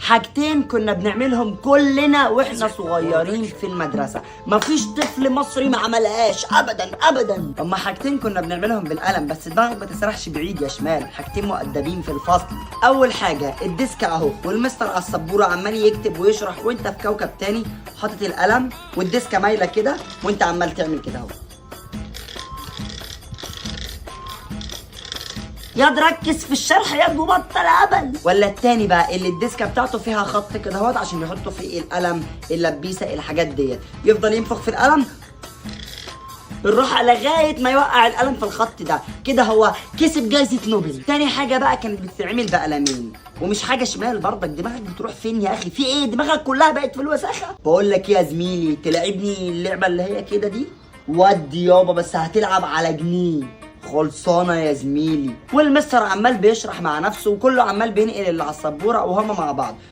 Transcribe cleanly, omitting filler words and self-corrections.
حاجتين كنا بنعملهم كلنا واحنا صغيرين في المدرسه، مفيش طفل مصري ما عملهاش ابدا ابدا. هما حاجتين كنا بنعملهم بالقلم، بس دماغك ما تسرحش بعيد يا شمال، حاجتين مؤدبين في الفصل. اول حاجه الديسك اهو، والمستر على السبوره عمال يكتب ويشرح وانت في كوكب تاني حاطط القلم والديسكه مايله كده وانت عمال تعمل كده اهو. ياض ركز في الشرح ياض وبطل هبل. ولا التاني بقى اللي الديسكه بتاعته فيها خط كده اهوت عشان يحطوا فيه القلم، اللبيسه، الحاجات ديت، يفضل ينفخ في القلم بالراحه لغايه ما يوقع القلم في الخط ده كده، هو كسب جايزه نوبل. تاني حاجه بقى كانت بتتعمل بقلمين، ومش حاجه شمال برضك، دماغك بتروح فين يا اخي؟ في ايه؟ دماغك كلها بقت في الوساخه. بقول لك ايه يا زميلي، تلعبني اللعبه اللي هي كده دي؟ ودي يابا، بس هتلعب على جنيه. خلصانه يا زميلي. والمستر عمال بيشرح مع نفسه وكله عمال بينقل اللي على السبوره وهما مع بعض.